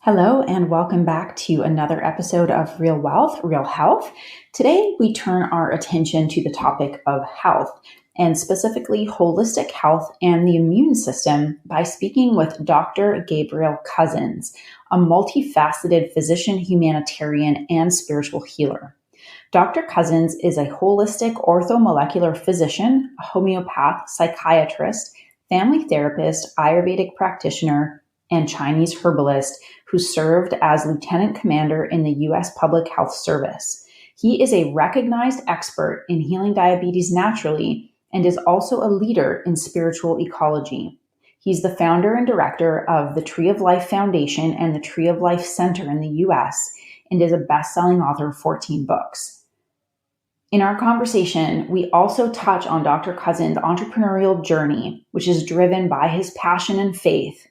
Hello, and welcome back to another episode of Real Wealth, Real Health. Today, we turn our attention to the topic of health, and specifically holistic health and the immune system by speaking with Dr. Gabriel Cousens, a multifaceted physician, humanitarian, and spiritual healer. Dr. Cousens is a holistic orthomolecular physician, a homeopath, psychiatrist, family therapist, Ayurvedic practitioner, and Chinese herbalist who served as lieutenant commander in the U.S. Public Health Service. He is a recognized expert in healing diabetes naturally and is also a leader in spiritual ecology. He's the founder and director of the Tree of Life Foundation and the Tree of Life Center in the U.S. and is a best-selling author of 14 books. In our conversation, we also touch on Dr. Cousens' entrepreneurial journey, which is driven by his passion and faith.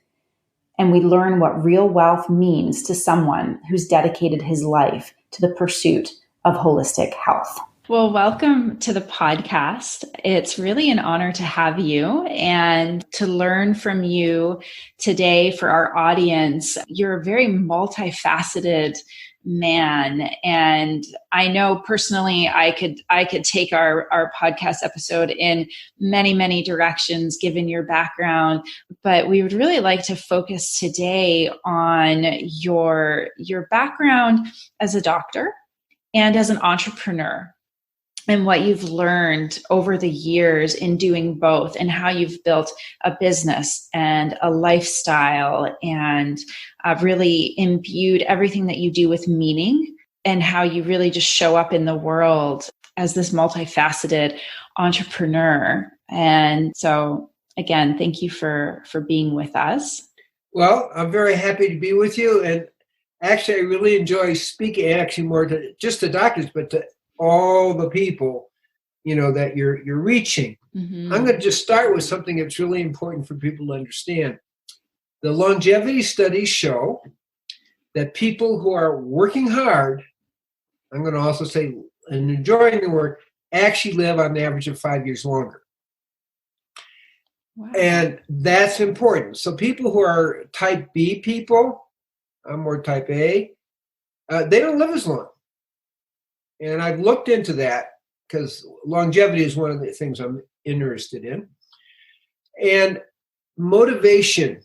And we learn what real wealth means to someone who's dedicated his life to the pursuit of holistic health. Well, welcome to the podcast. It's really an honor to have you and to learn from you today for our audience. You're a very multifaceted man. And I know personally, I could take our podcast episode in many, many directions given your background, but we would really like to focus today on your background as a doctor and as an entrepreneur and what you've learned over the years in doing both and how you've built a business and a lifestyle and really imbued everything that you do with meaning and how you really just show up in the world as this multifaceted entrepreneur. And so again, thank you for being with us. Well, I'm very happy to be with you. And actually, I really enjoy speaking actually more to just to doctors, but to all the people, that you're reaching. Mm-hmm. I'm going to just start with something that's really important for people to understand. The longevity studies show that people who are working hard, I'm going to also say, and enjoying the work, actually live on the average of 5 years longer. Wow. And that's important. So people who are type B people, I'm more type A, they don't live as long. And I've looked into that because longevity is one of the things I'm interested in. And motivation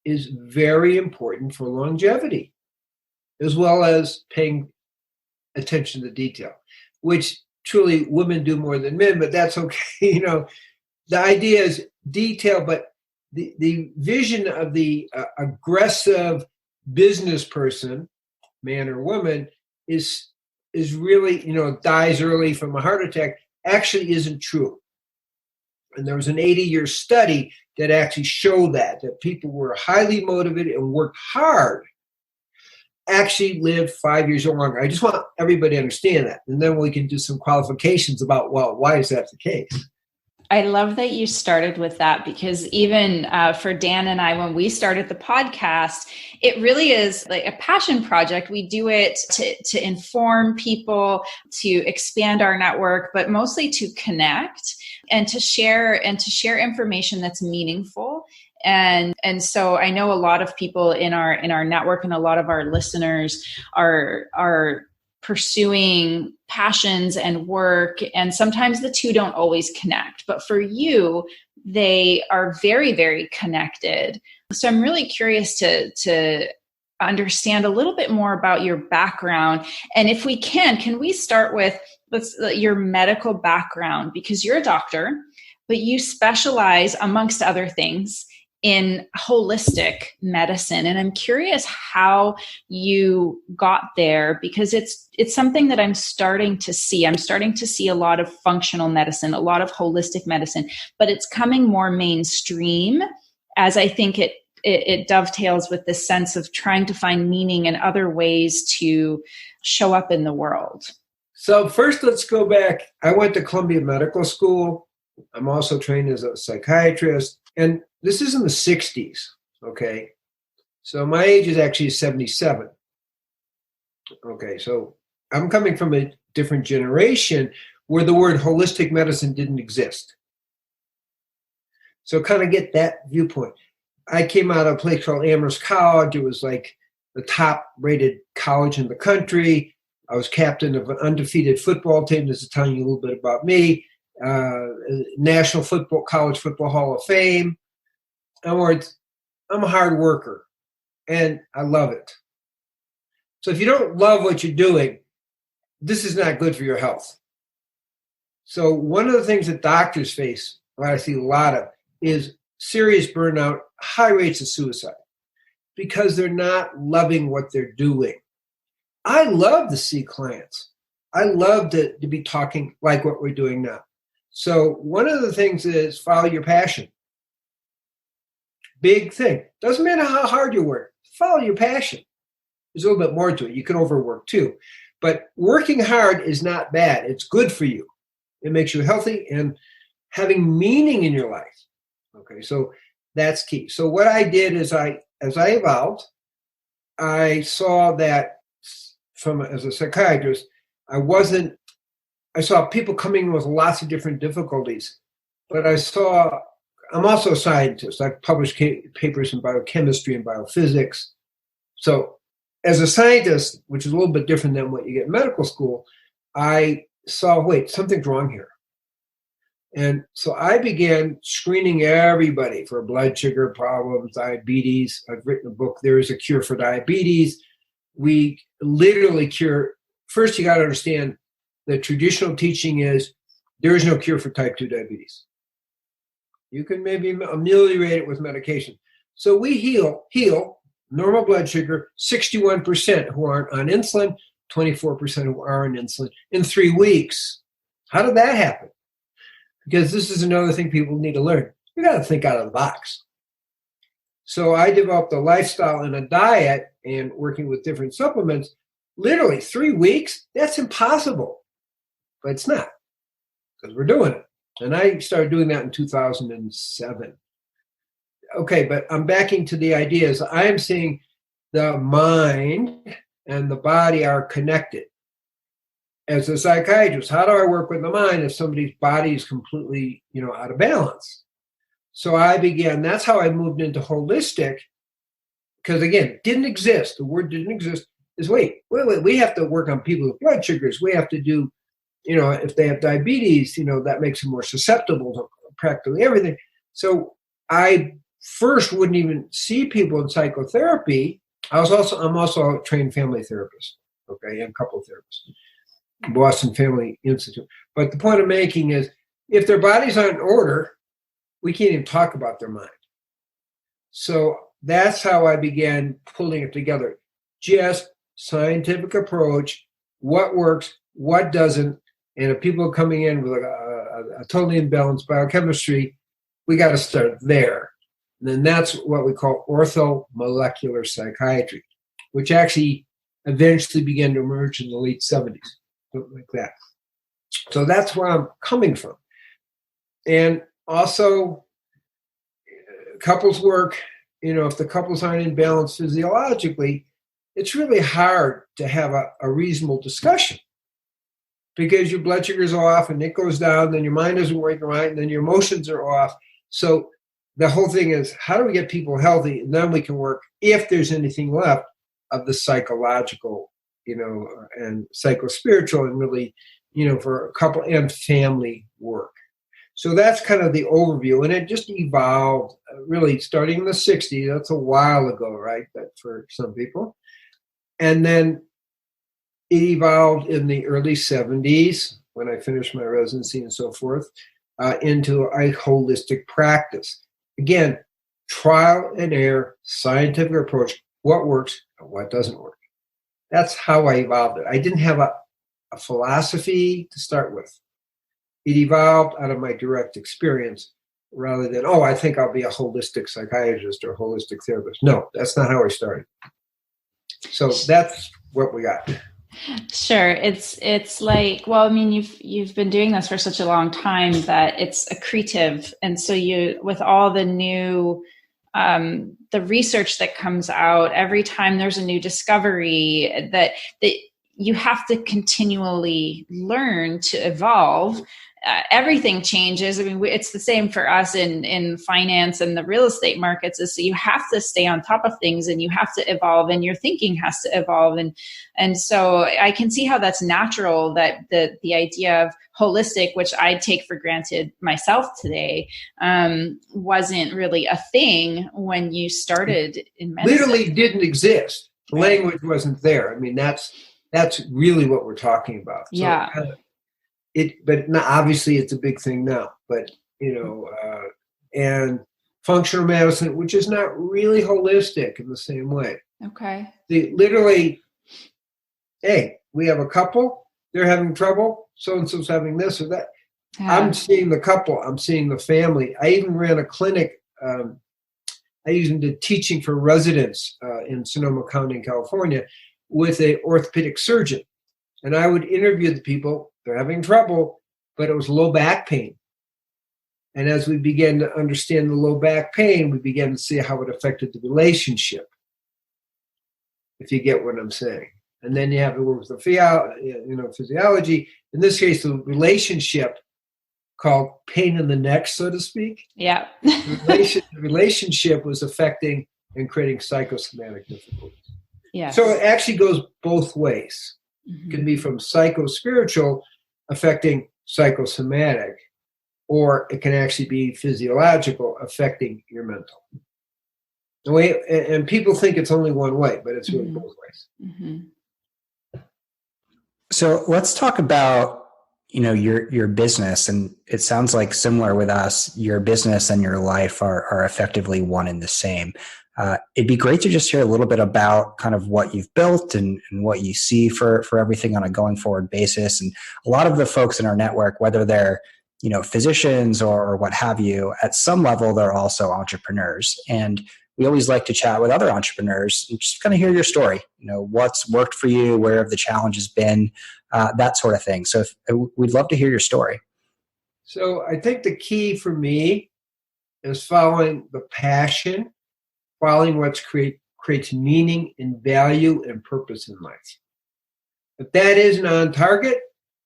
is very important for longevity, as well as paying attention to detail, which truly women do more than men, but that's okay. The idea is detail, but the vision of the aggressive business person, man or woman, is really, dies early from a heart attack, actually isn't true. And there was an 80-year study that actually showed that people who were highly motivated and worked hard actually lived 5 years or longer. I just want everybody to understand that. And then we can do some qualifications about, well, why is that the case? I love that you started with that because even for Dan and I, when we started the podcast, it really is like a passion project. We do it to inform people, to expand our network, but mostly to connect and to share information that's meaningful. And so I know a lot of people in our network and a lot of our listeners are pursuing passions and work. And sometimes the two don't always connect, but for you, they are very, very connected. So I'm really curious to understand a little bit more about your background. And if we can we start with your medical background, because you're a doctor, but you specialize, amongst other things, in holistic medicine. And I'm curious how you got there, because it's something that I'm starting to see. I'm starting to see a lot of functional medicine, a lot of holistic medicine, but it's coming more mainstream as I think it dovetails with this sense of trying to find meaning and other ways to show up in the world. So first, let's go back. I went to Columbia Medical School. I'm also trained as a psychiatrist. And this is in the 60s, okay? So my age is actually 77. Okay, so I'm coming from a different generation where the word holistic medicine didn't exist. So kind of get that viewpoint. I came out of a place called Amherst College. It was like the top rated college in the country. I was captain of an undefeated football team. This is telling you a little bit about me. National Football, College Football Hall of Fame. In other words, I'm a hard worker and I love it. So if you don't love what you're doing, this is not good for your health. So one of the things that doctors face, what I see a lot of, is serious burnout, high rates of suicide, because they're not loving what they're doing. I love to see clients. I love to be talking like what we're doing now. So one of the things is follow your passion. Big thing. Doesn't matter how hard you work. Follow your passion. There's a little bit more to it. You can overwork too. But working hard is not bad. It's good for you. It makes you healthy and having meaning in your life. Okay, so that's key. So what I did is as I evolved, I saw that as a psychiatrist, I saw people coming with lots of different difficulties, but I'm also a scientist. I've published papers in biochemistry and biophysics. So as a scientist, which is a little bit different than what you get in medical school, I saw, wait, something's wrong here. And so I began screening everybody for blood sugar problems, diabetes. I've written a book, There is a Cure for Diabetes. We literally cure. First, you got to understand the traditional teaching is there is no cure for type 2 diabetes. You can maybe ameliorate it with medication. So we heal normal blood sugar, 61% who aren't on insulin, 24% who are on insulin in 3 weeks. How did that happen? Because this is another thing people need to learn. You got to think out of the box. So I developed a lifestyle and a diet and working with different supplements. Literally 3 weeks, that's impossible. But it's not, because we're doing it. And I started doing that in 2007. Okay, but I'm backing to the ideas. I am seeing the mind and the body are connected. As a psychiatrist, how do I work with the mind if somebody's body is completely, out of balance? So that's how I moved into holistic, because again, it didn't exist. The word didn't exist. Is wait, we have to work on people with blood sugars. We have to do, if they have diabetes, that makes them more susceptible to practically everything. So I first wouldn't even see people in psychotherapy. I'm also a trained family therapist, okay, and couple therapists. Boston Family Institute. But the point I'm making is if their bodies aren't in order, we can't even talk about their mind. So that's how I began pulling it together. Just scientific approach, what works, what doesn't. And if people are coming in with a totally imbalanced biochemistry, we got to start there. And then that's what we call orthomolecular psychiatry, which actually eventually began to emerge in the late 70s. Like that. So that's where I'm coming from. And also couples work, if the couples aren't in balance physiologically, it's really hard to have a reasonable discussion because your blood sugar's off and it goes down, then your mind isn't working right, and then your emotions are off. So the whole thing is, how do we get people healthy? And then we can work, if there's anything left, of the psychological and psychospiritual and really, for a couple and family work. So that's kind of the overview. And it just evolved really starting in the 60s. That's a while ago, right? That for some people. And then it evolved in the early 70s when I finished my residency and so forth into a holistic practice. Again, trial and error, scientific approach, what works and what doesn't work. That's how I evolved it. I didn't have a philosophy to start with. It evolved out of my direct experience rather than, I think I'll be a holistic psychiatrist or a holistic therapist. No, that's not how I started. So that's what we got. Sure. It's like, well, I mean, you've been doing this for such a long time that it's accretive. And so with all the new the research that comes out every time there's a new discovery that you have to continually learn to evolve everything changes. I mean, it's the same for us in finance and the real estate markets. Is so you have to stay on top of things, and you have to evolve, and your thinking has to evolve. And so I can see how that's natural, that the idea of holistic, which I take for granted myself today, wasn't really a thing when you started in medicine. Literally didn't exist. The language wasn't there. I mean, that's really what we're talking about. So Yeah. But obviously it's a big thing now. But and functional medicine, which is not really holistic in the same way. Okay. Literally, hey, we have a couple. They're having trouble. So and so's having this or that. Yeah. I'm seeing the couple. I'm seeing the family. I even ran a clinic. I even did teaching for residents in Sonoma County in California with an orthopedic surgeon. And I would interview the people. They're having trouble, but it was low back pain. And as we began to understand the low back pain, we began to see how it affected the relationship, if you get what I'm saying. And then you have to work with the physiology. In this case, the relationship, called pain in the neck, so to speak. Yeah. The relationship was affecting and creating psychosomatic difficulties. Yeah. So it actually goes both ways. Mm-hmm. It can be from psychospiritual affecting psychosomatic, or it can actually be physiological affecting your mental. And people think it's only one way, but it's really both ways. Mm-hmm. So let's talk about your business, and it sounds like similar with us, your business and your life are effectively one and the same. It'd be great to just hear a little bit about kind of what you've built and what you see for everything on a going forward basis. And a lot of the folks in our network, whether they're physicians or what have you, at some level they're also entrepreneurs. And we always like to chat with other entrepreneurs and just kind of hear your story. What's worked for you, where have the challenges been, that sort of thing. So we'd love to hear your story. So I think the key for me is following the passion, following what creates meaning and value and purpose in life. If that isn't on target,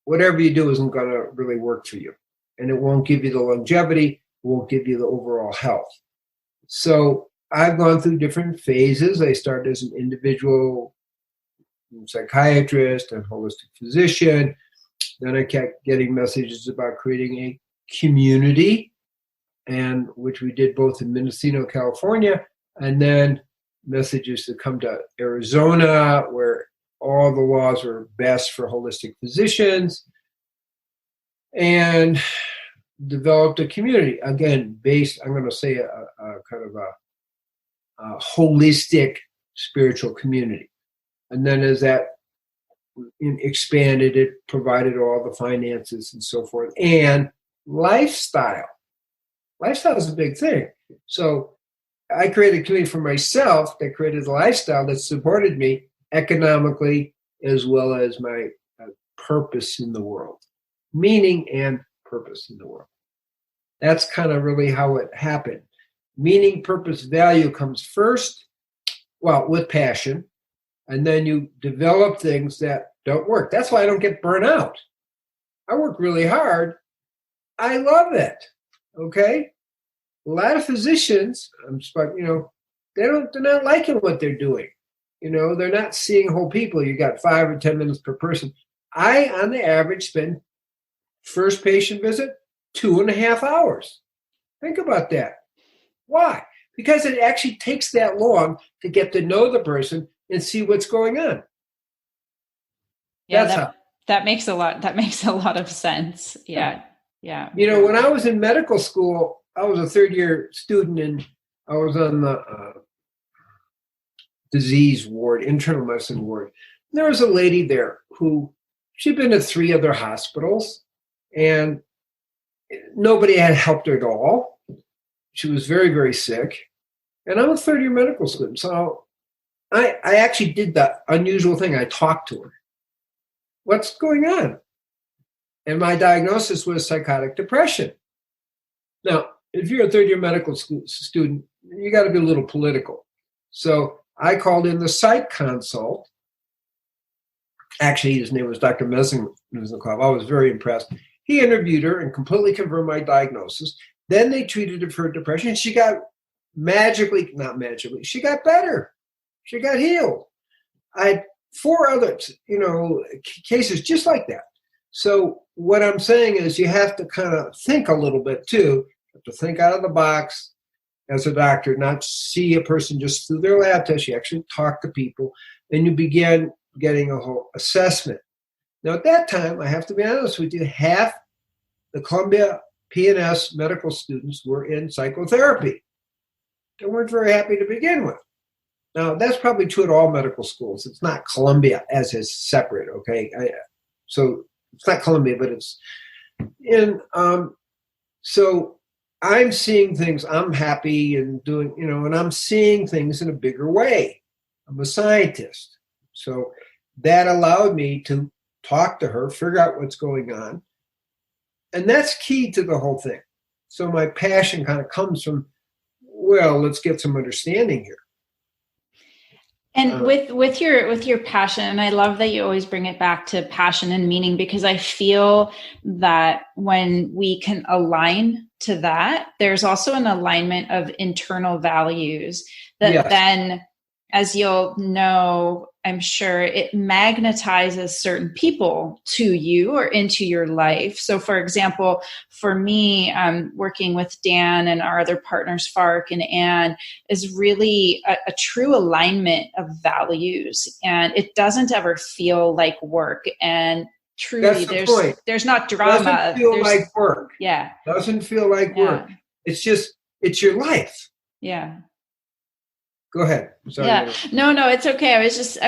whatever you do isn't going to really work for you. And it won't give you the longevity, it won't give you the overall health. So I've gone through different phases. I started as an individual psychiatrist and holistic physician. Then I kept getting messages about creating a community, and which we did both in Mendocino, California, and then messages to come to Arizona, where all the laws were best for holistic physicians, and developed a community, again, based, I'm going to say, a kind of a holistic spiritual community. And then as that expanded, it provided all the finances and so forth. And lifestyle. Lifestyle is a big thing. So I created a community for myself that created a lifestyle that supported me economically as well as my purpose in the world. Meaning and purpose in the world. That's kind of really how it happened. Meaning, purpose, value comes first, well, with passion, and then you develop things that don't work. That's why I don't get burnt out. I work really hard. I love it. Okay? A lot of physicians, they're not liking what they're doing. They're not seeing whole people. You got 5 or 10 minutes per person. I, on the average, spend first patient visit 2.5 hours. Think about that. Why? Because it actually takes that long to get to know the person and see what's going on. Yeah, that makes a lot of sense. Yeah. Yeah. When I was in medical school, I was a third-year student, and I was on the disease ward, internal medicine ward. And there was a lady there who, she'd been to 3 other hospitals, and nobody had helped her at all. She was very, very sick. And I'm a third-year medical student, so I actually did the unusual thing. I talked to her. What's going on? And my diagnosis was psychotic depression. Now, if you're a third-year medical student, you got to be a little political. So I called in the psych consult. Actually, his name was Dr. Mesnikov. I was very impressed. He interviewed her and completely confirmed my diagnosis. Then they treated her for depression. She got not magically, she got better. She got healed. I had 4 other, cases just like that. So what I'm saying is you have to kind of think a little bit too. You have to think out of the box as a doctor, not see a person just through their lab test. You actually talk to people, and you begin getting a whole assessment. Now, at that time, I have to be honest with you, half the Columbia PNS medical students were in psychotherapy. They weren't very happy to begin with. Now, that's probably true at all medical schools. It's not Columbia as is separate, okay? So it's not Columbia, but it's in. So I'm seeing things. I'm happy and doing, and I'm seeing things in a bigger way. I'm a scientist. So that allowed me to talk to her, figure out what's going on. And that's key to the whole thing. So my passion kind of comes from, well, let's get some understanding here. And with your passion, and I love that you always bring it back to passion and meaning, because I feel that when we can align to that, there's also an alignment of internal values that then, as you'll know, I'm sure it magnetizes certain people to you or into your life. So for example, for me, working with Dan and our other partners, Fark and Anne, is really a true alignment of values. And it doesn't ever feel like work. And truly, there's not drama. Doesn't feel like work. Yeah. Doesn't feel like work. It's your life. Yeah. Go ahead. Sorry. Yeah. No, it's okay. I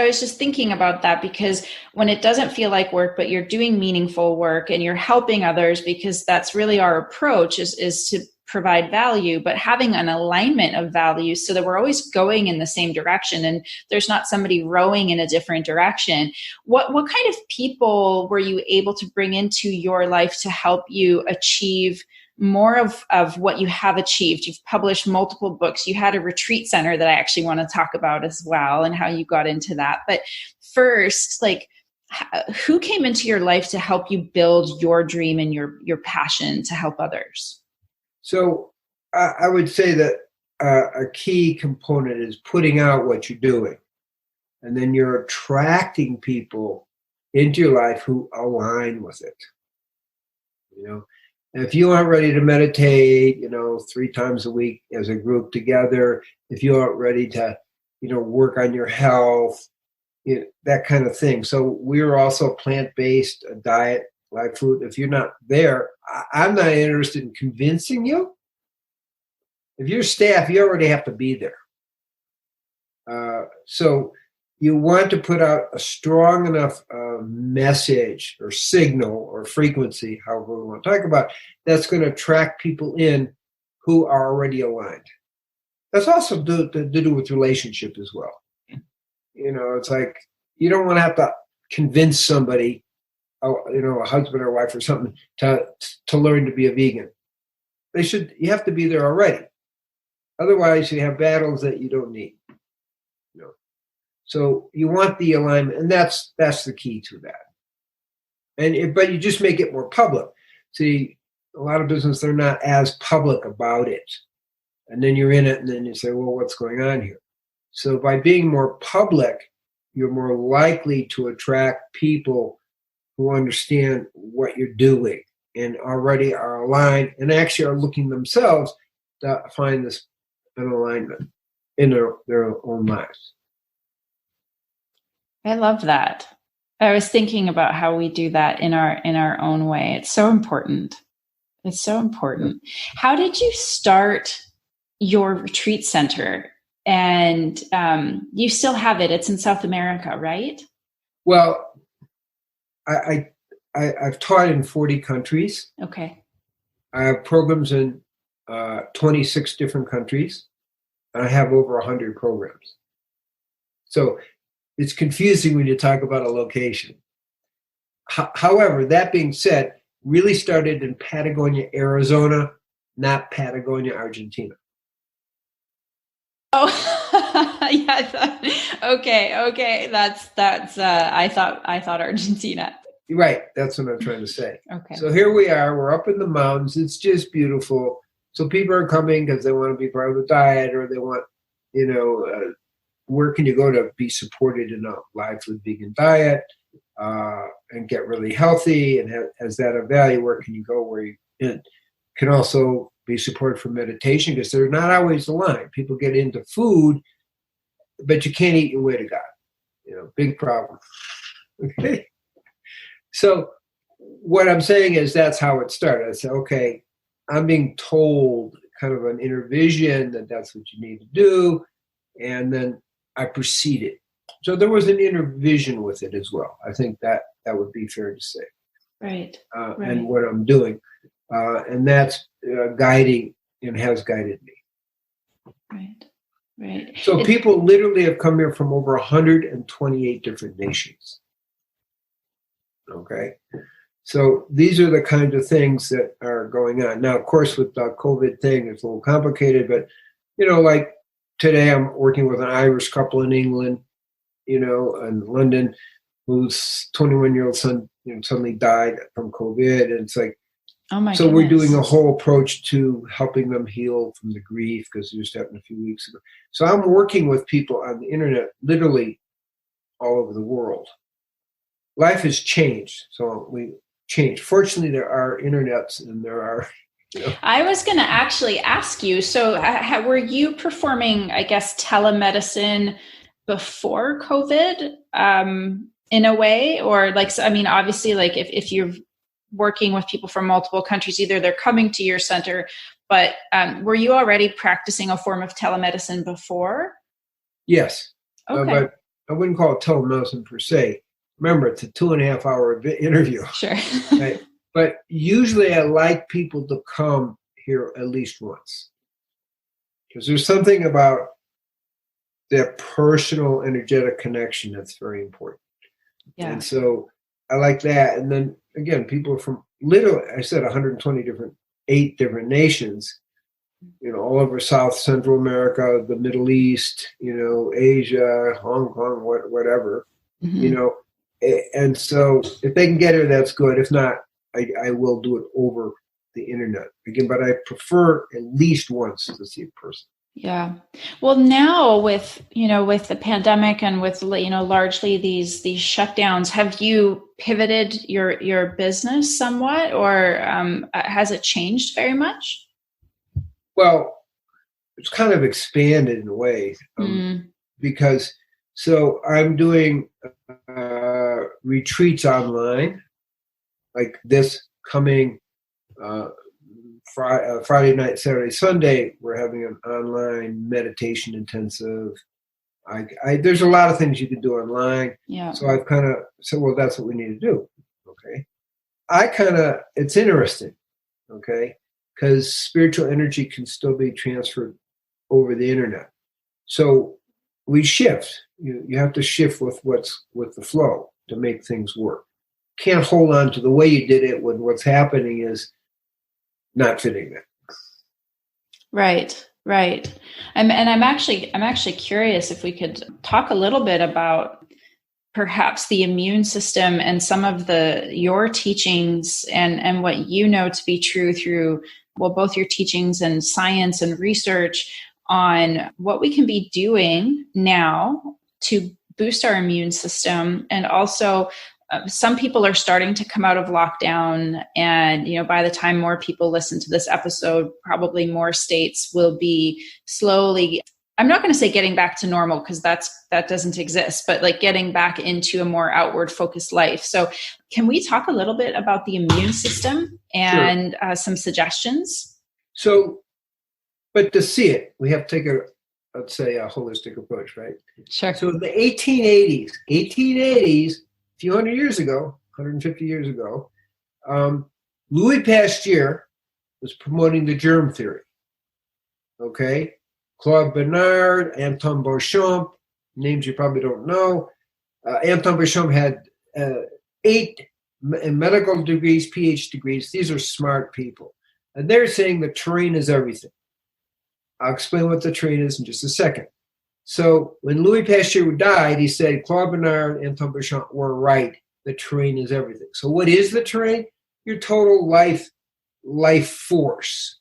was just thinking about that, because when it doesn't feel like work, but you're doing meaningful work and you're helping others, because that's really our approach is to provide value, but having an alignment of values so that we're always going in the same direction and there's not somebody rowing in a different direction. What kind of people were you able to bring into your life to help you achieve more of what you have achieved? You've published multiple books. You had a retreat center that I actually want to talk about as well, and how you got into that. But first, who came into your life to help you build your dream and your passion to help others? So I would say that a key component is putting out what you're doing. And then you're attracting people into your life who align with it. If you aren't ready to meditate, 3 times a week as a group together, if you aren't ready to, work on your health, that kind of thing. So we're also plant-based diet, live food. If you're not there, I'm not interested in convincing you. If you're staff, you already have to be there. So you want to put out a strong enough message or signal or frequency, however we want to talk about, that's going to attract people in who are already aligned. That's also to do with relationship as well. It's like you don't want to have to convince somebody, a husband or wife or something, to learn to be a vegan. You have to be there already. Otherwise, you have battles that you don't need. So you want the alignment, and that's the key to that. But you just make it more public. See, a lot of business, they're not as public about it. And then you're in it, and then you say, well, what's going on here? So by being more public, you're more likely to attract people who understand what you're doing and already are aligned and actually are looking themselves to find an alignment in their own lives. I love that. I was thinking about how we do that in our own way. It's so important. It's so important. How did you start your retreat center? And you still have it. It's in South America, right? Well, I've taught in 40 countries. Okay. I have programs in 26 different countries. And I have over 100 programs. So it's confusing when you talk about a location. However, that being said, really started in Patagonia, Arizona, not Patagonia, Argentina. Oh, yeah. Okay. That's. I thought Argentina. Right. That's what I'm trying to say. Okay. So here we are. We're up in the mountains. It's just beautiful. So people are coming because they want to be part of the diet, or they want, where can you go to be supported in a live food vegan diet and get really healthy? And has that a value? Where can you go where you can also be supported for meditation? Because they're not always aligned. People get into food, but you can't eat your way to God. Big problem. Okay. So what I'm saying is that's how it started. I said, okay, I'm being told kind of an inner vision that that's what you need to do. And then I proceeded. So there was an inner vision with it as well. I think that would be fair to say. Right. And what I'm doing. And that's guiding and has guided me. Right. So people literally have come here from over 128 different nations. Okay. So these are the kinds of things that are going on. Now, of course, with the COVID thing, it's a little complicated, but, like today I'm working with an Irish couple in England, in London, whose 21-year-old son suddenly died from COVID. And it's like, oh my so goodness. we're doing a whole approach to helping them heal from the grief, because it just happened a few weeks ago. So I'm working with people on the internet, literally all over the world. Life has changed. So we changed. Fortunately, there are internets and there are. I was going to actually ask you, so were you performing, I guess, telemedicine before COVID in a way? Or obviously, if you're working with people from multiple countries, either they're coming to your center, but were you already practicing a form of telemedicine before? Yes. Okay. But I wouldn't call it telemedicine per se. Remember, it's a 2.5 hour interview. Sure. Right? But usually I like people to come here at least once. Because there's something about that personal energetic connection that's very important. Yeah. And so I like that. And then again, people are from literally, I said 8 different nations, all over South Central America, the Middle East, Asia, Hong Kong, whatever, And so if they can get here, that's good. If not, I will do it over the internet again, but I prefer at least once to see a person. Yeah. Well, now with the pandemic and with, largely these shutdowns, have you pivoted your business somewhat, or has it changed very much? Well, it's kind of expanded in a way because so I'm doing retreats online, like this coming Friday night, Saturday, Sunday. We're having an online meditation intensive. There's a lot of things you can do online. Yeah. So I've kind of said, well, that's what we need to do. Okay. It's interesting. Okay. Because spiritual energy can still be transferred over the internet. So we shift. You have to shift with the flow to make things work. Can't hold on to the way you did it when what's happening is not fitting that. Right. And I'm actually curious if we could talk a little bit about perhaps the immune system and some of your teachings and what you know to be true through, both your teachings and science and research on what we can be doing now to boost our immune system. And also some people are starting to come out of lockdown, and by the time more people listen to this episode, probably more states will be slowly, I'm not going to say getting back to normal, because that doesn't exist, but like getting back into a more outward focused life. So can we talk a little bit about the immune system and some suggestions? So, but to see it, we have to take let's say a holistic approach, right? Sure. So in the 1880s, a few hundred years ago, 150 years ago, Louis Pasteur was promoting the germ theory. Okay? Claude Bernard, Anton Beauchamp, names you probably don't know. Anton Beauchamp had 8 medical degrees, PhD degrees. These are smart people. And they're saying the terrain is everything. I'll explain what the terrain is in just a second. So when Louis Pasteur died, he said Claude Bernard and Anton Beauchamp were right. the terrain is everything. So what is the terrain? Your total life force.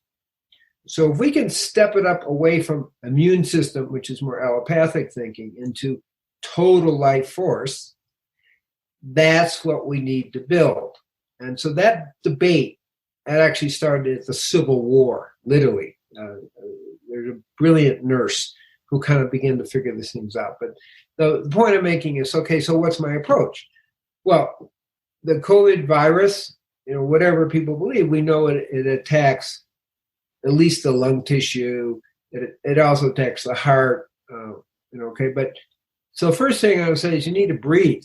So if we can step it up away from immune system, which is more allopathic thinking, into total life force, that's what we need to build. And so that debate, that actually started at the Civil War, literally. There's a brilliant nurse who kind of began to figure these things out. But the point I'm making is, okay, so what's my approach? Well, the COVID virus, whatever people believe, we know it attacks at least the lung tissue. It also attacks the heart, okay? But so first thing I would say is you need to breathe.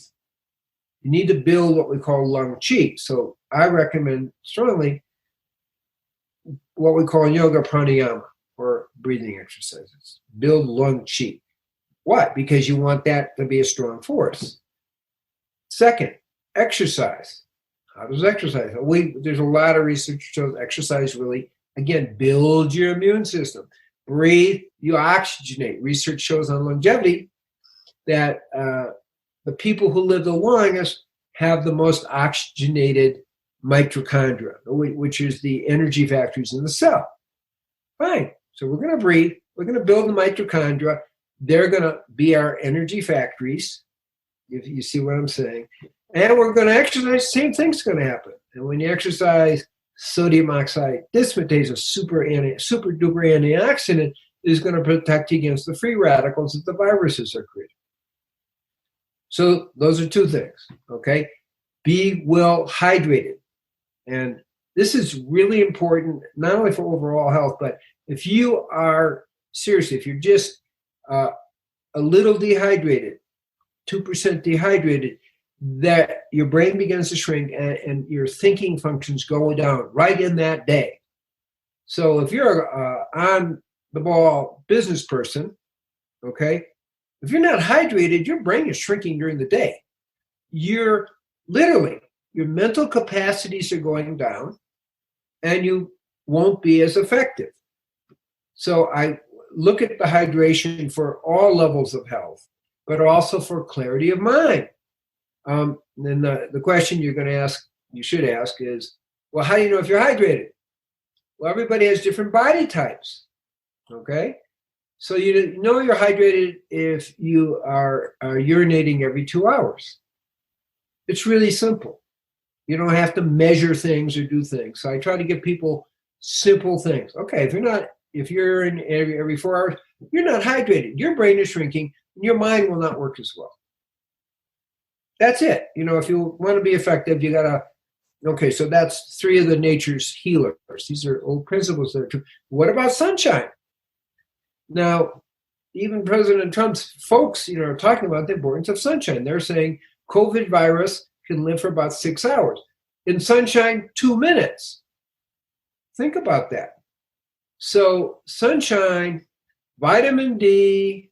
You need to build what we call lung qi. So I recommend strongly what we call in yoga pranayama, or breathing exercises. Build lung qi. Why? Because you want that to be a strong force. Second, exercise. How does exercise? There's a lot of research that shows exercise really, again, build your immune system. Breathe, you oxygenate. Research shows on longevity that the people who live the longest have the most oxygenated mitochondria, which is the energy factories in the cell. Fine. So we're going to breathe. We're going to build the mitochondria. They're going to be our energy factories, if you see what I'm saying. And we're going to exercise. Same thing's going to happen. And when you exercise, sodium oxide dismutase, a super duper antioxidant, is going to protect you against the free radicals that the viruses are creating. So those are two things, okay? Be well hydrated. And this is really important, not only for overall health, but if you are, seriously, if you're just a little dehydrated, 2% dehydrated, that your brain begins to shrink and your thinking functions go down right in that day. So if you're on the ball business person, okay, if you're not hydrated, your brain is shrinking during the day. Your mental capacities are going down and you won't be as effective. So I look at the hydration for all levels of health, but also for clarity of mind. Then the question you're going to ask, you should ask is, well, how do you know if you're hydrated? Well, everybody has different body types, okay? So you know you're hydrated if you are urinating every 2 hours. It's really simple. You don't have to measure things or do things. So I try to give people simple things. Okay, if you're in every 4 hours, you're not hydrated. Your brain is shrinking, and your mind will not work as well. That's it. If you want to be effective, you gotta. Okay, so that's 3 of the nature's healers. These are old principles that are true. What about sunshine? Now, even President Trump's folks, are talking about the importance of sunshine. They're saying COVID virus can live for about 6 hours. In sunshine, 2 minutes. Think about that. So sunshine, vitamin D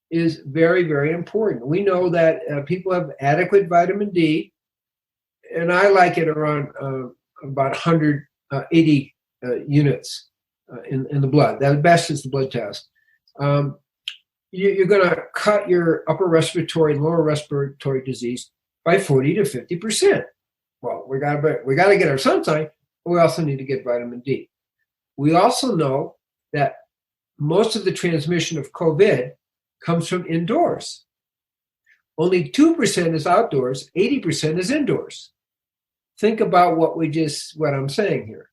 is very, very important. We know that people have adequate vitamin D, and I like it around about 180 units in the blood. The best is the blood test. You're going to cut your upper respiratory and lower respiratory disease by 40 to 50%. Well, we got to get our sunshine, but we also need to get vitamin D. We also know that most of the transmission of COVID comes from indoors. Only 2% is outdoors, 80% is indoors. Think about what I'm saying here.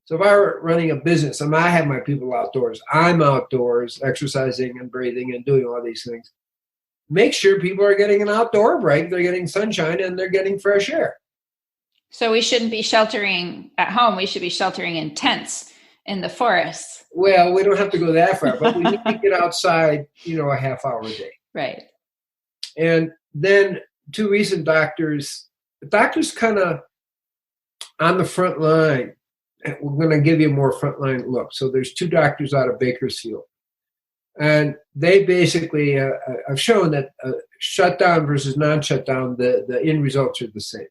So if I were running a business and I have my people outdoors, I'm outdoors exercising and breathing and doing all these things. Make sure people are getting an outdoor break, they're getting sunshine, and they're getting fresh air. So we shouldn't be sheltering at home. We should be sheltering in tents in the forests. Well, we don't have to go that far, but we need to get outside, a half hour a day. Right. And then 2 recent doctors kind of on the front line. We're going to give you a more frontline look. So there's 2 doctors out of Bakersfield. And they basically have shown that shutdown versus non-shutdown, the end results are the same.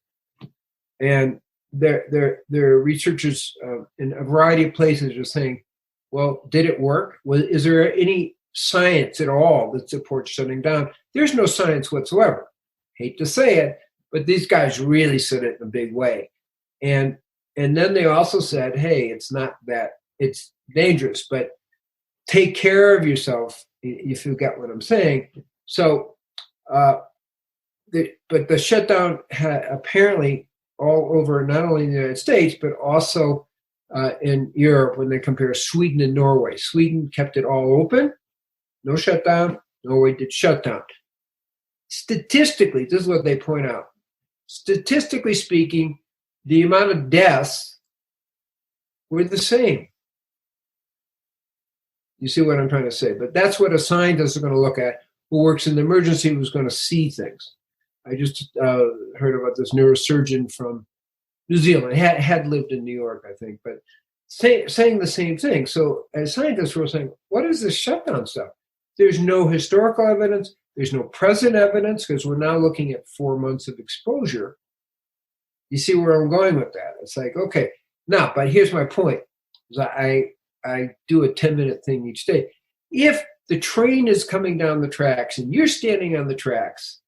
And their researchers in a variety of places are saying, well, did it work? Is there any science at all that supports shutting down? There's no science whatsoever. Hate to say it, But these guys really said it in a big way. And then they also said, hey, it's not that it's dangerous, but take care of yourself if you get what I'm saying. So, but the shutdown had apparently all over, not only in the United States, but also in Europe when they compare Sweden and Norway. Sweden kept it all open, no shutdown. Norway did shutdown. Statistically, this is what they point out. Statistically speaking, the amount of deaths were the same. You see what I'm trying to say? But that's what a scientist is going to look at who works in the emergency, who's going to see things. I just heard about this neurosurgeon from New Zealand. Had lived in New York, I think, but saying the same thing. So as scientists, we're saying, what is this shutdown stuff? There's no historical evidence. There's no present evidence because we're now looking at 4 months of exposure. You see where I'm going with that? It's like, okay, now, but here's my point. I do a 10-minute thing each day. If the train is coming down the tracks and you're standing on the tracks,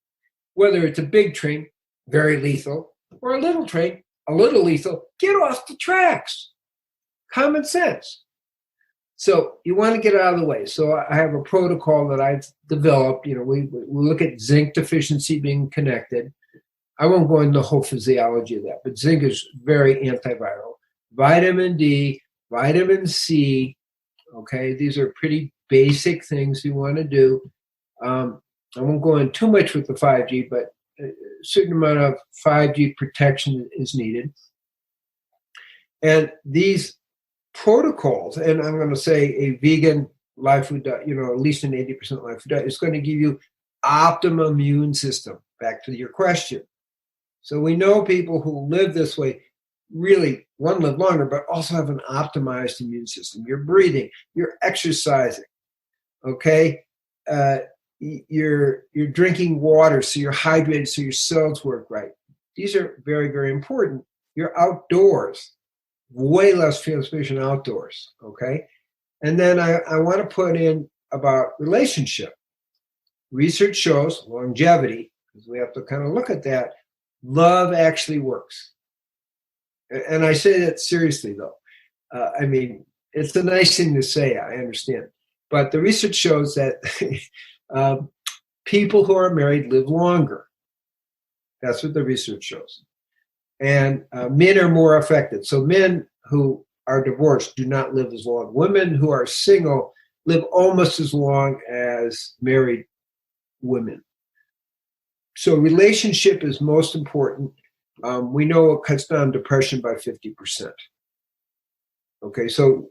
whether it's a big train, very lethal, or a little train, a little lethal, get off the tracks. Common sense. So you want to get out of the way. So I have a protocol that I've developed. You know, we look at zinc deficiency being connected. I won't go into the whole physiology of that, but zinc is very antiviral. Vitamin D, vitamin C, okay, these are pretty basic things you want to do. I won't go in too much with the 5G, but a certain amount of 5G protection is needed. And these protocols, and I'm going to say a vegan live food diet, you know, at least an 80% live food diet, is going to give you optimum immune system. Back to your question. So we know people who live this way really, one, live longer, but also have an optimized immune system. You're breathing, you're exercising, okay? You're drinking water, so you're hydrated, so your cells work right. These are very, very important. You're outdoors, way less transmission outdoors, okay? And then I want to put in about relationship. Research shows longevity, because we have to kind of look at that. Love actually works. And I say that seriously, though. I mean, it's a nice thing to say, I understand. But the research shows that people who are married live longer. That's what the research shows. And men are more affected. So men who are divorced do not live as long. Women who are single live almost as long as married women. So relationship is most important. We know it cuts down depression by 50%. Okay, so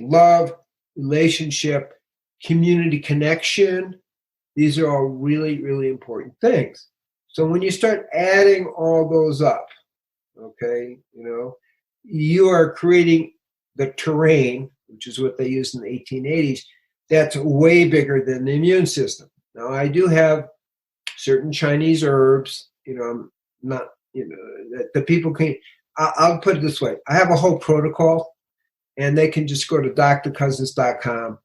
love, relationship, community connection, these are all really, really important things. So when you start adding all those up, okay, you know, you are creating the terrain, which is what they used in the 1880s, that's way bigger than the immune system. Now, I do have certain Chinese herbs, you know, not, you know, that the people can, I'll put it this way. I have a whole protocol, and they can just go to drcousens.com.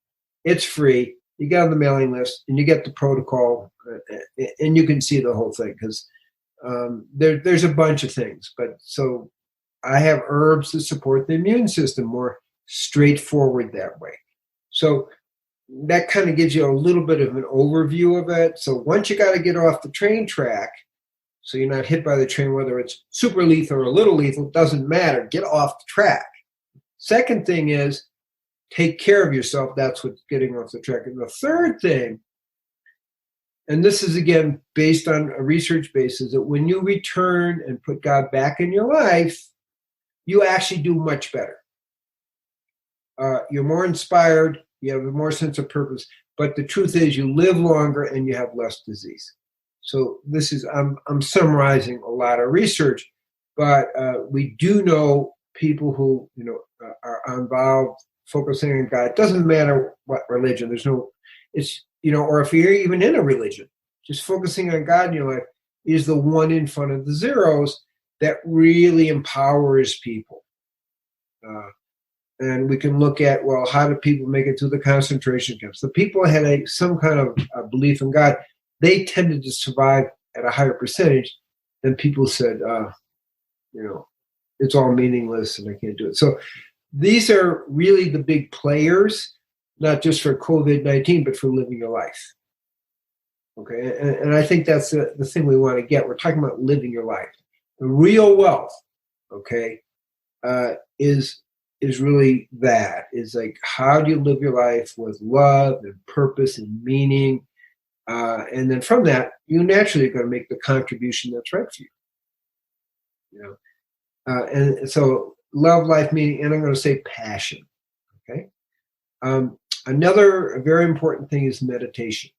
It's free. You get on the mailing list, and you get the protocol, and you can see the whole thing, because there's a bunch of things. But so I have herbs that support the immune system, more straightforward that way. So that kind of gives you a little bit of an overview of it. So once you got to get off the train track, so you're not hit by the train, whether it's super lethal or a little lethal, doesn't matter. Get off the track. Second thing is take care of yourself. That's what's getting off the track. And the third thing, and this is again based on a research basis, that when you return and put God back in your life, you actually do much better. You're more inspired. You have a more sense of purpose. But the truth is, you live longer and you have less disease. So this is, I'm summarizing a lot of research, but we do know people who, you know, are involved focusing on God. It doesn't matter what religion. There's no, it's, you know, or if you're even in a religion, just focusing on God in your life is the one in front of the zeros that really empowers people. And we can look at, well, how do people make it to the concentration camps? The people who had some kind of belief in God, they tended to survive at a higher percentage then people said, it's all meaningless and I can't do it. So these are really the big players, not just for COVID-19, but for living your life. Okay, and I think that's the thing we want to get. We're talking about living your life. The real wealth, okay, is really that. Is like, how do you live your life with love and purpose and meaning? And then from that, you naturally are going to make the contribution that's right for you. And so love, life, meaning, and I'm going to say passion. Okay. Another very important thing is meditation.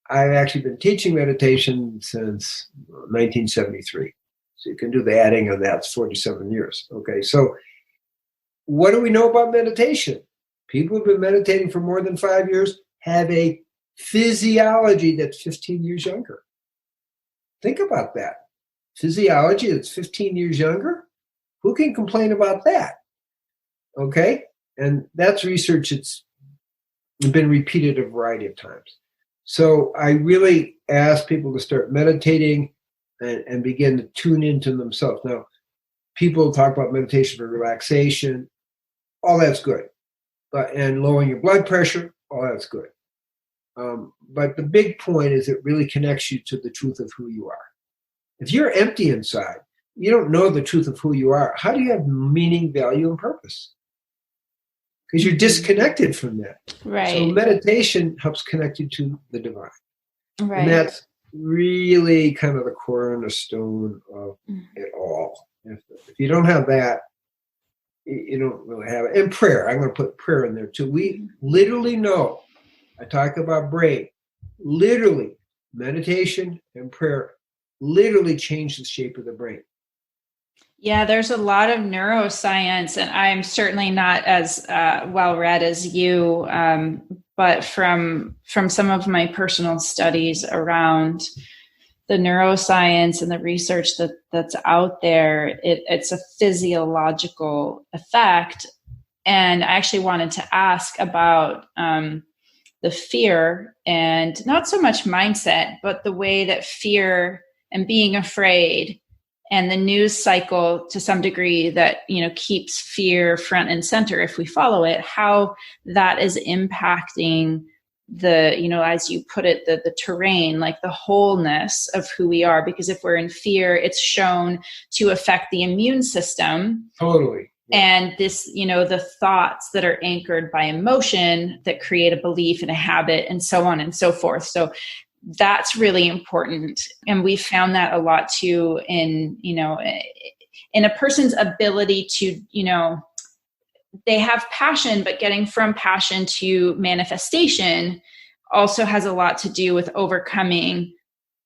I've actually been teaching meditation since 1973. So you can do the adding of that. It's 47 years. Okay. So what do we know about meditation? People who've been meditating for more than 5 years have a physiology that's 15 years younger. Think about that. Physiology that's 15 years younger? Who can complain about that? Okay? And that's research that's been repeated a variety of times. So I really ask people to start meditating and begin to tune into themselves. Now, people talk about meditation for relaxation. All that's good. And lowering your blood pressure, all that's good. But the big point is it really connects you to the truth of who you are. If you're empty inside, you don't know the truth of who you are. How do you have meaning, value, and purpose? Because you're disconnected from that. Right. So meditation helps connect you to the divine. Right. And that's really kind of the cornerstone of it all. If you don't have that, you don't really have it. And prayer, I'm going to put prayer in there too. We literally know, I talk about brain, literally meditation and prayer literally change the shape of the brain. Yeah, there's a lot of neuroscience, and I'm certainly not as well read as you, but from some of my personal studies around the neuroscience and the research that's out there, it's a physiological effect. And I actually wanted to ask about the fear, and not so much mindset, but the way that fear and being afraid and the news cycle to some degree that, keeps fear front and center if we follow it, how that is impacting the, as you put it, the terrain, like the wholeness of who we are. Because if we're in fear, it's shown to affect the immune system. Totally. And this, the thoughts that are anchored by emotion that create a belief and a habit and so on and so forth. So that's really important. And we found that a lot too in a person's ability to, they have passion, but getting from passion to manifestation also has a lot to do with overcoming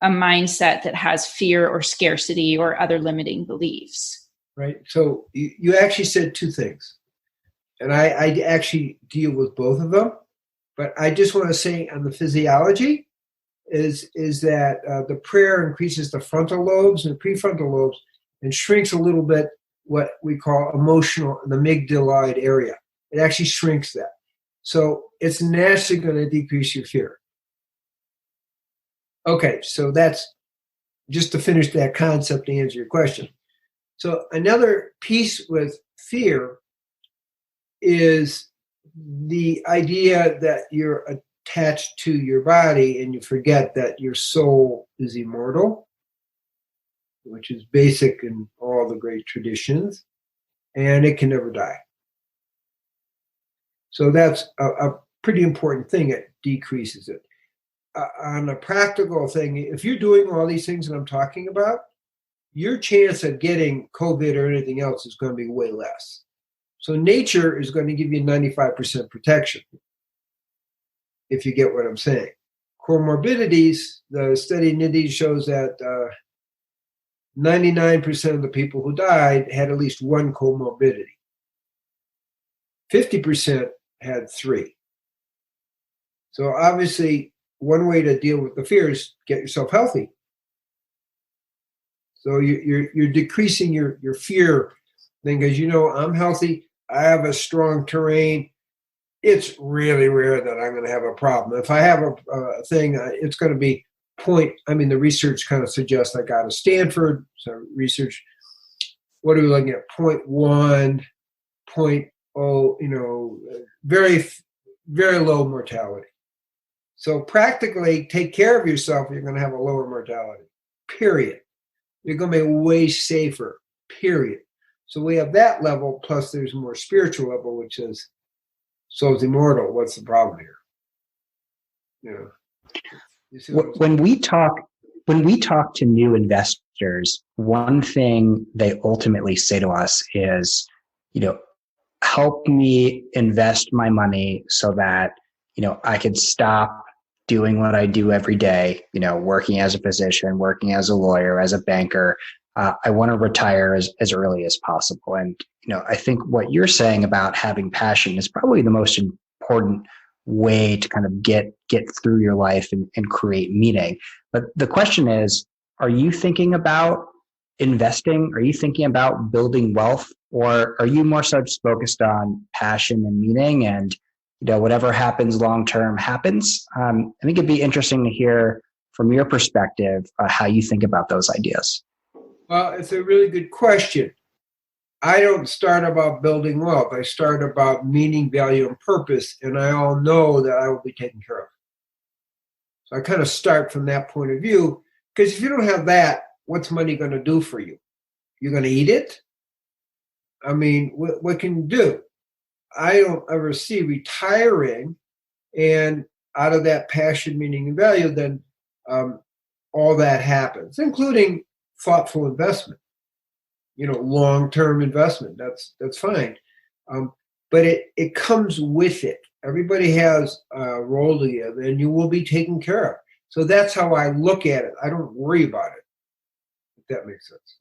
a mindset that has fear or scarcity or other limiting beliefs. Right. So you actually said two things, and I actually deal with both of them, but I just want to say on the physiology is that the prayer increases the frontal lobes and the prefrontal lobes and shrinks a little bit what we call emotional, the amygdaloid area. It actually shrinks that. So it's naturally going to decrease your fear. Okay, so that's just to finish that concept to answer your question. So another piece with fear is the idea that you're attached to your body and you forget that your soul is immortal, which is basic in all the great traditions, and it can never die. So that's a pretty important thing. It decreases it. On a practical thing, if you're doing all these things that I'm talking about, your chance of getting COVID or anything else is going to be way less. So nature is going to give you 95% protection, if you get what I'm saying. Comorbidities, the study in India shows that 99% of the people who died had at least one comorbidity. 50% had 3. So obviously, one way to deal with the fear is get yourself healthy. So you're decreasing your fear thing because I'm healthy. I have a strong terrain. It's really rare that I'm going to have a problem. If I have a thing, it's going to be the research kind of suggests like out of Stanford, so research, what are we looking at? 0.1, 0.0, very, very low mortality. So practically take care of yourself, you're going to have a lower mortality, period. You're going to be way safer, period. So we have that level, plus there's a more spiritual level, which is soul's immortal. What's the problem here? You see when we talk to new investors, one thing they ultimately say to us is, help me invest my money so that, I could stop doing what I do every day, working as a physician, working as a lawyer, as a banker. I want to retire as early as possible. And, I think what you're saying about having passion is probably the most important way to kind of get through your life and create meaning. But the question is, are you thinking about investing? Are you thinking about building wealth? Or are you more so just focused on passion and meaning and, whatever happens long-term happens? I think it'd be interesting to hear from your perspective how you think about those ideas. Well, it's a really good question. I don't start about building wealth. I start about meaning, value, and purpose, and I all know that I will be taken care of. So I kind of start from that point of view, because if you don't have that, what's money going to do for you? You're going to eat it? I mean, what can you do? I don't ever see retiring and out of that passion, meaning, and value, then all that happens, including thoughtful investment. Long-term investment, that's fine. But it comes with it. Everybody has a role to give, and you will be taken care of. So that's how I look at it. I don't worry about it, if that makes sense.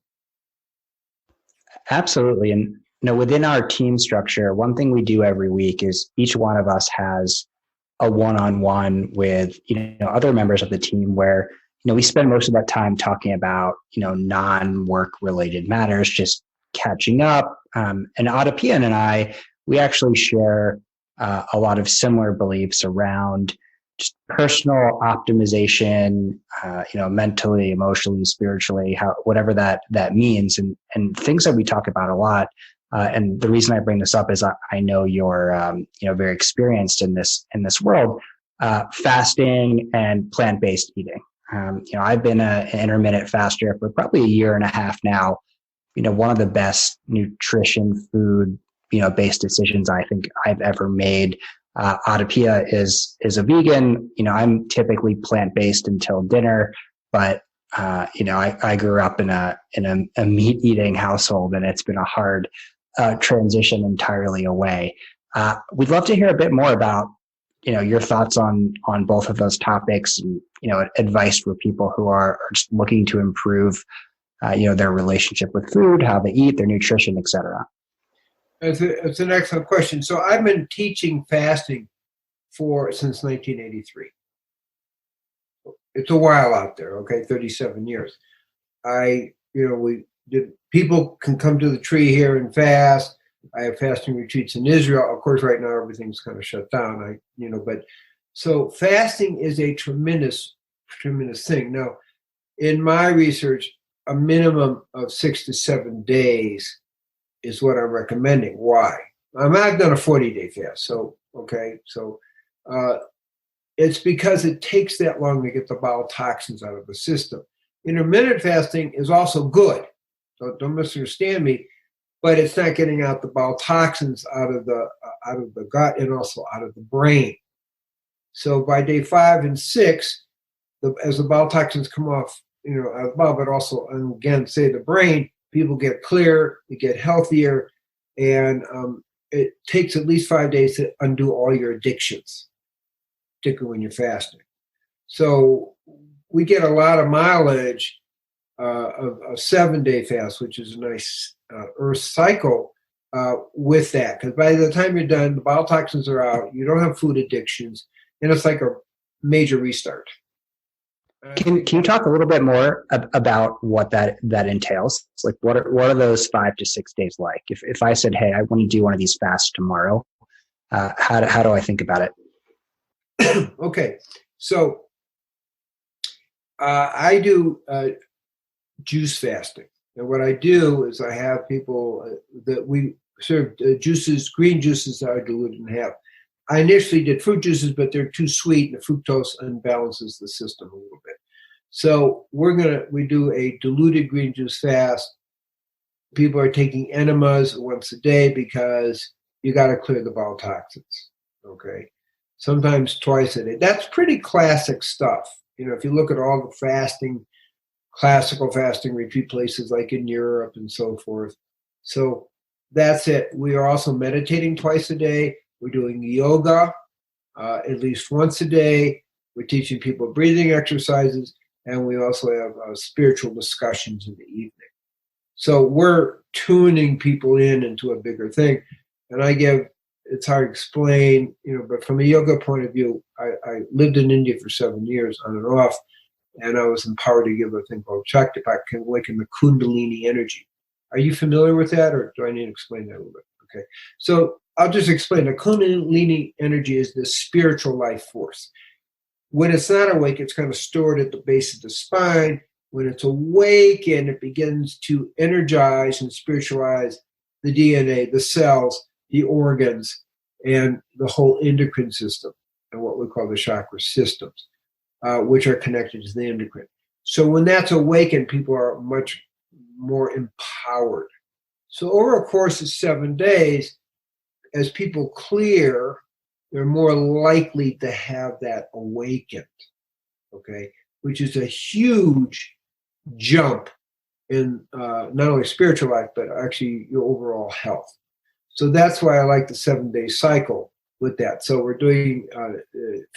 Absolutely. And, within our team structure, one thing we do every week is each one of us has a one-on-one with, other members of the team where, we spend most of that time talking about, non-work related matters, just catching up. And Adapian and I, we actually share a lot of similar beliefs around just personal optimization, mentally, emotionally, spiritually, whatever that means, and things that we talk about a lot. And the reason I bring this up is I know you're, very experienced in this world, fasting and plant-based eating. I've been an intermittent faster for probably a year and a half now. One of the best nutrition food, based decisions I think I've ever made. Adapia is a vegan. I'm typically plant-based until dinner, but I grew up in a meat eating household, and it's been a hard transition entirely away. We'd love to hear a bit more about your thoughts on both of those topics, and advice for people who are just looking to improve their relationship with food, how they eat, their nutrition, etc. It's an excellent question. So I've been teaching fasting since 1983. It's a while out there, okay, 37 years. People can come to the tree here and fast. I have fasting retreats in Israel. Of course, right now everything's kind of shut down. But so fasting is a tremendous, tremendous thing. Now, in my research, a minimum of 6 to 7 days is what I'm recommending. Why? I've done a 40-day fast. So it's because it takes that long to get the bowel toxins out of the system. Intermittent fasting is also good. So don't misunderstand me. But it's not getting out the bowel toxins out of the gut and also out of the brain. So by day 5 and 6, as the bowel toxins come off, out of the bowel, but also, and again, say the brain, people get clear, they get healthier, and it takes at least 5 days to undo all your addictions, particularly when you're fasting. So we get a lot of mileage of a 7-day fast, which is a nice earth cycle with that. Because by the time you're done, the bowel toxins are out, you don't have food addictions, and it's like a major restart. Can you talk a little bit more about what that entails? Like, what are those 5 to 6 days like? If I said, hey, I want to do one of these fasts tomorrow, how do I think about it? Okay, so I do juice fasting. And what I do is I have people that we serve juices, green juices that are diluted in half. I initially did fruit juices, but they're too sweet, and the fructose unbalances the system a little bit. So we do a diluted green juice fast. People are taking enemas once a day because you got to clear the bowel toxins. Okay, sometimes twice a day. That's pretty classic stuff. If you look at all the fasting, classical fasting retreat places like in Europe and so forth. So that's it. We are also meditating twice a day. We're doing yoga at least once a day. We're teaching people breathing exercises, and we also have spiritual discussions in the evening. So we're tuning people into a bigger thing. And it's hard to explain, but from a yoga point of view, I lived in India for 7 years on and off, and I was empowered to give a thing called Shakti, can awaken the Kundalini energy. Are you familiar with that, or do I need to explain that a little bit? Okay. So I'll just explain. The Kundalini energy is the spiritual life force. When it's not awake, it's kind of stored at the base of the spine. When it's awakened, it begins to energize and spiritualize the DNA, the cells, the organs, and the whole endocrine system, and what we call the chakra systems, which are connected to the endocrine. So when that's awakened, people are much more empowered. So over a course of 7 days, as people clear, they're more likely to have that awakened, okay, which is a huge jump in not only spiritual life, but actually your overall health. So that's why I like the 7-day cycle with that. So we're doing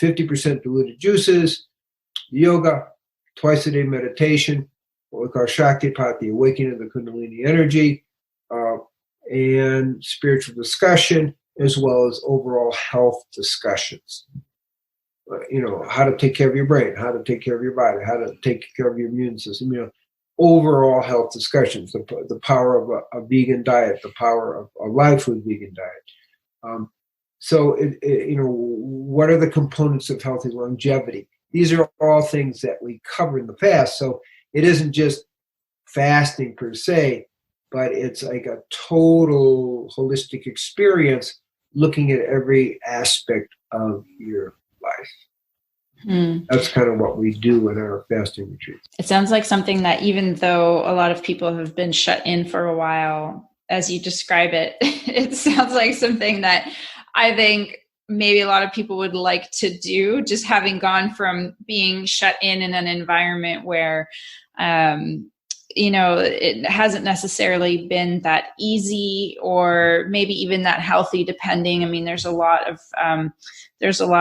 50% diluted juices, yoga, twice a day meditation, what we call Shaktipat, the awakening of the Kundalini energy, and spiritual discussion, as well as overall health discussions. How to take care of your brain, how to take care of your body, how to take care of your immune system, overall health discussions, the power of a vegan diet, the power of a live food vegan diet. So, what are the components of healthy longevity? These are all things that we cover in the fast. So it isn't just fasting per se, but it's like a total holistic experience looking at every aspect of your life. That's kind of what we do in our fasting retreats. It sounds like something that, even though a lot of people have been shut in for a while, as you describe it, it sounds like something that I think maybe a lot of people would like to do, just having gone from being shut in an environment where, it hasn't necessarily been that easy or maybe even that healthy, depending. I mean, there's a lot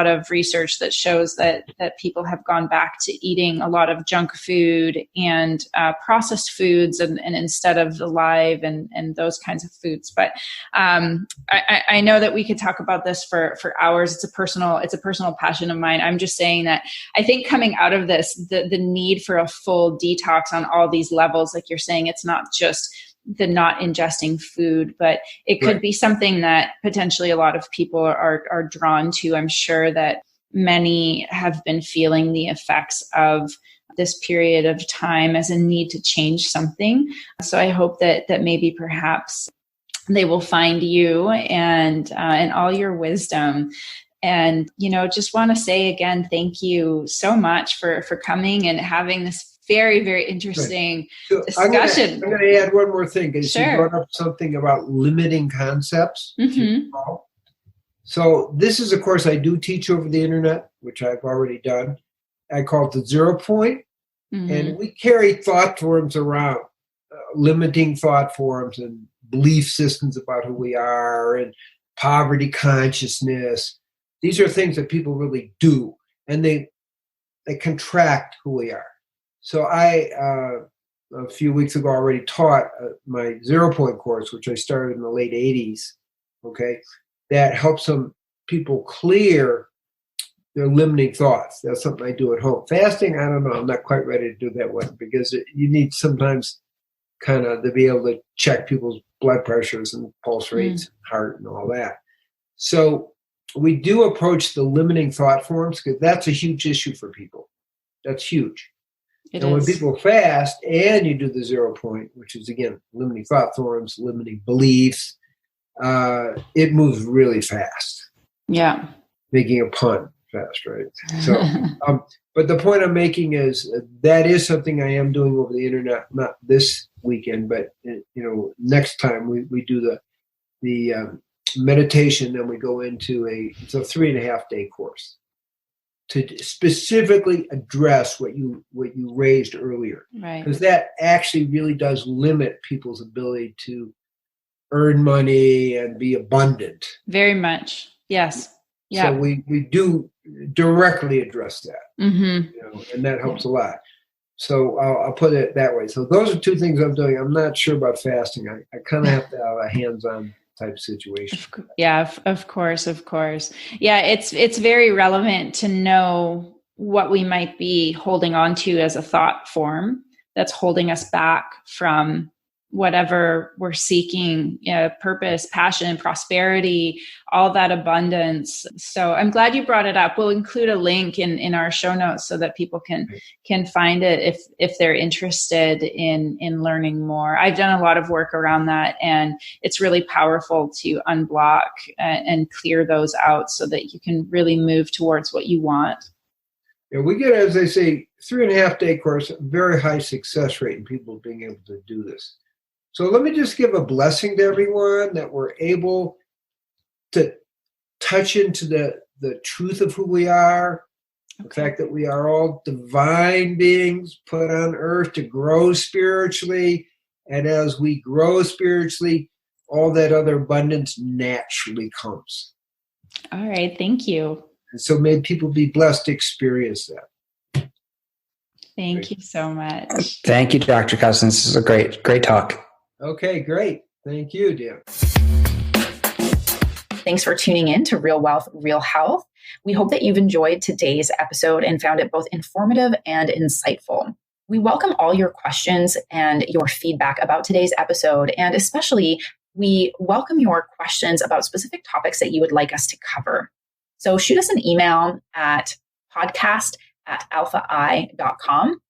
of research that shows that people have gone back to eating a lot of junk food and processed foods and instead of the live and those kinds of foods. But I know that we could talk about this for hours. It's a personal passion of mine. I'm just saying that I think coming out of this, the need for a full detox on all these levels, like you're saying, it's not just the not ingesting food, but it could be something that potentially a lot of people are drawn to. I'm sure that many have been feeling the effects of this period of time as a need to change something. So I hope that maybe perhaps they will find you and all your wisdom. And, just want to say again, thank you so much for coming and having this very, very interesting discussion. I'm going to add one more thing, because Sure. You brought up something about limiting concepts. Mm-hmm. So this is a course I do teach over the internet, which I've already done. I call it the 0 point. Mm-hmm. And we carry thought forms around, limiting thought forms and belief systems about who we are and poverty consciousness. These are things that people really do, and they contract who we are. So I, a few weeks ago, already taught my 0 point course, which I started in the late 80s, okay, that helps some people clear their limiting thoughts. That's something I do at home. Fasting, I don't know. I'm not quite ready to do that one, because you need sometimes kind of to be able to check people's blood pressures and pulse rates, heart, and all that. So we do approach the limiting thought forms, because that's a huge issue for people. That's huge. And when people fast and you do the 0 point, which is, again, limiting thought forms, limiting beliefs, it moves really fast. Yeah. Making a pun fast, right? So, but the point I'm making is that is something I am doing over the internet, not this weekend, but next time we do the meditation, then we go into it's a 3.5-day course to specifically address what you raised earlier, right? Because that actually really does limit people's ability to earn money and be abundant. Very much, yes. Yeah. So we do directly address that, mm-hmm. And that helps a lot. So I'll put it that way. So those are two things I'm doing. I'm not sure about fasting. I kind of have to have a hands-on type situation. Yeah, of course. Yeah, it's very relevant to know what we might be holding on to as a thought form that's holding us back from whatever we're seeking, purpose, passion, prosperity, all that abundance. So I'm glad you brought it up. We'll include a link in our show notes so that people can find it if they're interested in learning more. I've done a lot of work around that, and it's really powerful to unblock and clear those out so that you can really move towards what you want. Yeah, we get, as I say, 3.5-day course, very high success rate in people being able to do this. So let me just give a blessing to everyone that we're able to touch into the truth of who we are, the fact that we are all divine beings put on earth to grow spiritually. And as we grow spiritually, all that other abundance naturally comes. All right. Thank you. And so may people be blessed to experience that. Thank you so much. Thank you, Dr. Cousens. This is a great talk. Okay, great. Thank you, dear. Thanks for tuning in to Real Wealth, Real Health. We hope that you've enjoyed today's episode and found it both informative and insightful. We welcome all your questions and your feedback about today's episode, and especially we welcome your questions about specific topics that you would like us to cover. So shoot us an email at podcast@alphai.com.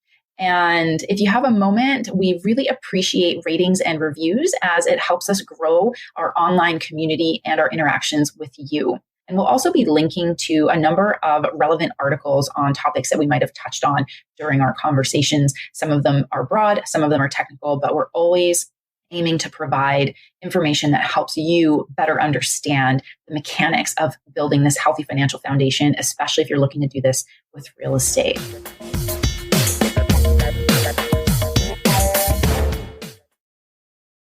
And if you have a moment, we really appreciate ratings and reviews as it helps us grow our online community and our interactions with you. And we'll also be linking to a number of relevant articles on topics that we might have touched on during our conversations. Some of them are broad, some of them are technical, but we're always aiming to provide information that helps you better understand the mechanics of building this healthy financial foundation, especially if you're looking to do this with real estate.